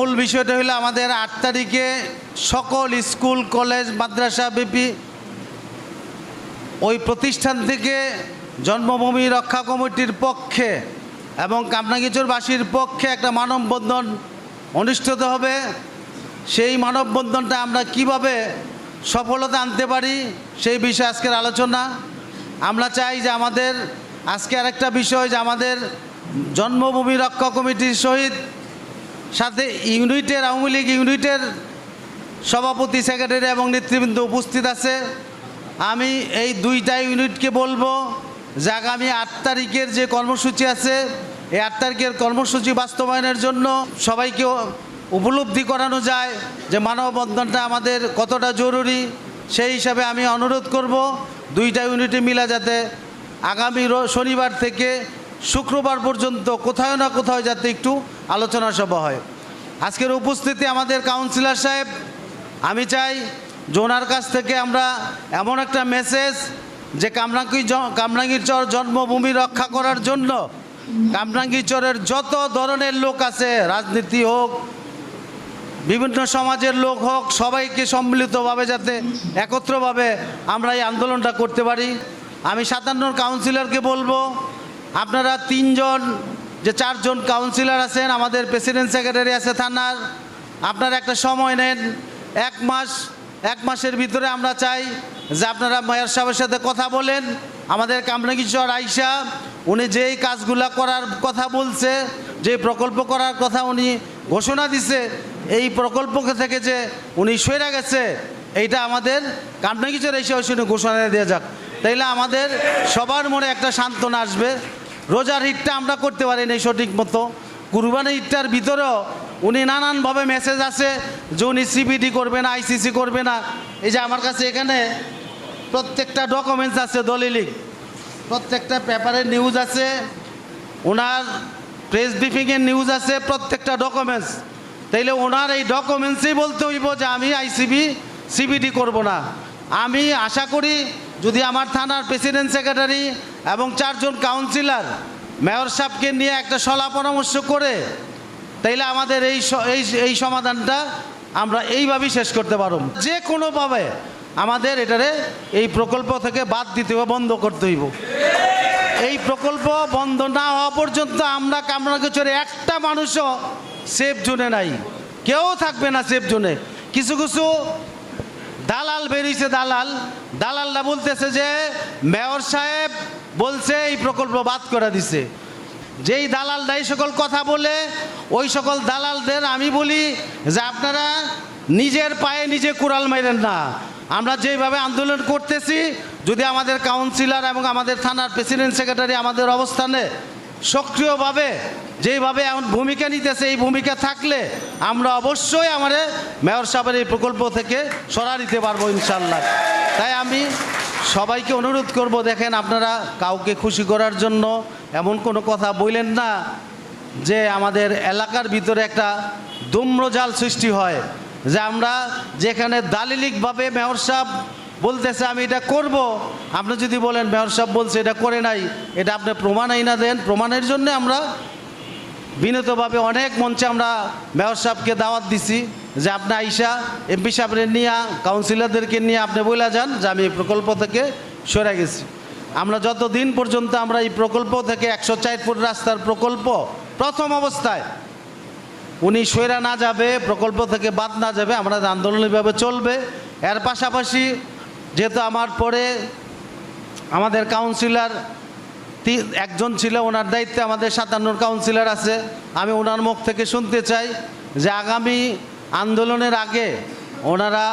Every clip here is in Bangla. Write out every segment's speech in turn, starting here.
মূল বিষয়টা হলো আমাদের ৮ তারিখে সকল স্কুল কলেজ মাদ্রাসা ব্যাপী ওই প্রতিষ্ঠান থেকে জন্মভূমি রক্ষা কমিটির পক্ষে এবং কামরাঙ্গীরচরবাসীর পক্ষে একটা মানববন্ধন অনুষ্ঠিত হবে। সেই মানববন্ধনটা আমরা কিভাবে সফলতা আনতে পারি সেই বিষয়ে আজকের আলোচনা। আমরা চাই যে আমাদের আজকে আরেকটা বিষয় যে আমাদের জন্মভূমি রক্ষা কমিটির সহিত সাথে ইউনিটের আওয়ামী লীগ ইউনিটের সভাপতি সেক্রেটারি এবং নেতৃবৃন্দ উপস্থিত আছে। আমি এই দুইটা ইউনিটকে বলবো যে আগামী ৮ তারিখের যে কর্মসূচি আছে এই ৮ তারিখের কর্মসূচি বাস্তবায়নের জন্য সবাইকে উপলব্ধি করানো যায় যে মানববন্ধনটা আমাদের কতটা জরুরি। সেই হিসাবে আমি অনুরোধ করব দুইটা ইউনিটে মিলা যাতে আগামী শনিবার থেকে শুক্রবার পর্যন্ত কোথাও না কোথাও যাতে একটু আলোচনা সভা হয়। আজকের উপস্থিতি আমাদের কাউন্সিলর সাহেব, আমি চাই যে ওনার কাছ থেকে আমরা এমন একটা মেসেজ যে কামরাঙ্গীরচর জন্মভূমি রক্ষা করার জন্য কামরাঙ্গীরচরের যত ধরনের লোক আছে, রাজনীতি হোক বিভিন্ন সমাজের লোক হোক, সবাইকে সম্মিলিতভাবে যাতে একত্রভাবে আমরা এই আন্দোলনটা করতে পারি। আমি 57 কাউন্সিলরকে বলবো আপনারা 3 জন যে 4 জন কাউন্সিলর আছেন, আমাদের প্রেসিডেন্ট সেক্রেটারি আছে থানার, আপনারা একটা সময় নেন 1 মাসের ভিতরে আমরা চাই যে আপনারা মেয়র সাহেবের সাথে কথা বলেন। আমাদের কামরাঙ্গীরচর আইসা উনি যেই কাজগুলা করার কথা বলছে, যে প্রকল্প করার কথা উনি ঘোষণা দিছে, এই প্রকল্প থেকে যে উনি সরে গেছে এইটা আমাদের কামরাঙ্গীরচর এসে শুনে ঘোষণা দেওয়া যাক। তাইলে আমাদের সবার মনে একটা সান্ত্বনা আসবে। রোজার ঈদটা আমরা করতে পারিনি সঠিক মতো, কুরবানির ঈদটার ভিতরেও উনি নানানভাবে মেসেজ আছে যে উনি সিবিডি করবে না, আইসিসি করবে না। এই যে আমার কাছে এখানে প্রত্যেকটা ডকুমেন্টস আছে, দলিলিক প্রত্যেকটা পেপারের নিউজ আছে, ওনার প্রেস ব্রিফিংয়ের নিউজ আছে, প্রত্যেকটা ডকুমেন্টস। তাইলে ওনার এই ডকুমেন্টসেই বলতে হইব যে আমি আইসিবি সিবিডি করব না। আমি আশা করি যদি আমার থানার প্রেসিডেন্ট সেক্রেটারি এবং 4 জন কাউন্সিলর মেয়র সাহেবকে নিয়ে একটা সলা পরামর্শ করে তাইলে আমাদের এই সমাধানটা আমরা এইভাবেই শেষ করতে পারব। যে কোনোভাবে আমাদের এটারে এই প্রকল্প থেকে বাদ দিতে হবে, বন্ধ করতে হইব। এই প্রকল্প বন্ধ না হওয়া পর্যন্ত আমরা কামরাঙ্গীরচরে একটা মানুষও সেফ জোনে নাই, কেউ থাকবে না সেফ জোনে। কিছু কিছু দালাল বেরিয়েছে, দালালরা বলতেছে যে মেয়র সাহেব বলছে এই প্রকল্প বাদ করে দিছে। যেই দালালরা এই সকল কথা বলে ওই সকল দালালদের আমি বলি যে আপনারা নিজের পায়ে নিজে কুড়াল মাইরেন না। আমরা যেইভাবে আন্দোলন করতেছি, যদি আমাদের কাউন্সিলর এবং আমাদের থানার প্রেসিডেন্ট সেক্রেটারি আমাদের অবস্থানে সক্রিয়ভাবে যেইভাবে এখন ভূমিকা নিতেছে, এই ভূমিকা থাকলে আমরা অবশ্যই আমাদের মেয়র সাহেবের এই প্রকল্প থেকে সরা দিতে পারবো ইনশাল্লাহ। তাই আমি সবাইকে অনুরোধ করব, দেখেন আপনারা কাউকে খুশি করার জন্য এমন কোনো কথা বললেন না যে আমাদের এলাকার ভিতরে একটা ধূম্রজাল সৃষ্টি হয়, যে আমরা যেখানে দালিলিকভাবে মেয়র সাহেব বলতেছে আমি এটা করব, আপনি যদি বলেন মেয়র সাহেব বলছে এটা করে নাই, এটা আপনি প্রমাণ আইনা দেন। প্রমাণের জন্য আমরা বিনীতভাবে অনেক মঞ্চে আমরা মেয়র সাহেবকে দাওয়াত দিছি যে আপনি আইসা এমপি সাহেবের নিয়ে কাউন্সিলরদেরকে নিয়ে আপনি বলে যান যে আমি এই প্রকল্প থেকে সরে গেছি। আমরা যতদিন পর্যন্ত আমরা এই প্রকল্প থেকে 104 ফুট রাস্তার প্রকল্প প্রথম অবস্থায় উনি সরে না যাবে, প্রকল্প থেকে বাদ না যাবে, আমাদের আন্দোলন এইভাবে চলবে। এর পাশাপাশি যেহেতু আমার পরে আমাদের কাউন্সিলর 1 জন ছিল, ওনার দায়িত্বে আমাদের 57 কাউন্সিলর আছে। আমি ওনার মুখ থেকে শুনতে চাই যে আগামী আন্দোলনের আগে ওনারা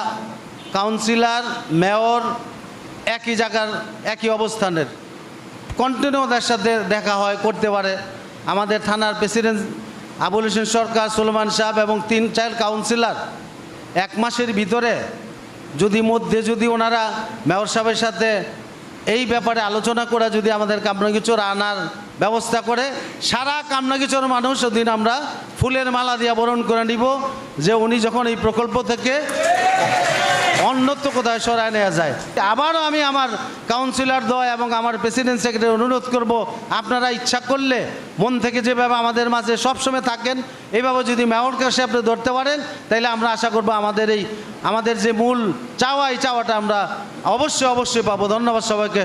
কাউন্সিলর মেয়র একই জায়গার একই অবস্থানের কন্টিনিউ ওদের সাথে দেখা হয়, করতে পারে। আমাদের থানার প্রেসিডেন্ট আবুল হোসেন সরকার, সুলেমান সাহেব এবং 3-4 কাউন্সিলর 1 মাসের ভিতরে যদি ওনারা মেয়র সাহেবের সাথে এই ব্যাপারে আলোচনা করে যদি আমাদের কামরাঙ্গীরচর আনার ব্যবস্থা করে, সারা কামরাঙ্গীরচর মানুষ ওদিন আমরা ফুলের মালা দিয়ে বরণ করে নিব যে উনি যখন এই প্রকল্প থেকে অন্যত্র কোথায় সরায় নেওয়া যায়। আবারও আমি আমার কাউন্সিলরদ্বয় এবং আমার প্রেসিডেন্ট সেক্রেটারি অনুরোধ করব, আপনারা ইচ্ছা করলে মন থেকে যেভাবে আমাদের মাঝে সবসময় থাকেন, এইভাবে যদি মেয়র কাছে আপনি ধরতে পারেন, তাইলে আমরা আশা করব আমাদের যে মূল চাওয়া, এই চাওয়াটা আমরা অবশ্যই পাবো। ধন্যবাদ সবাইকে।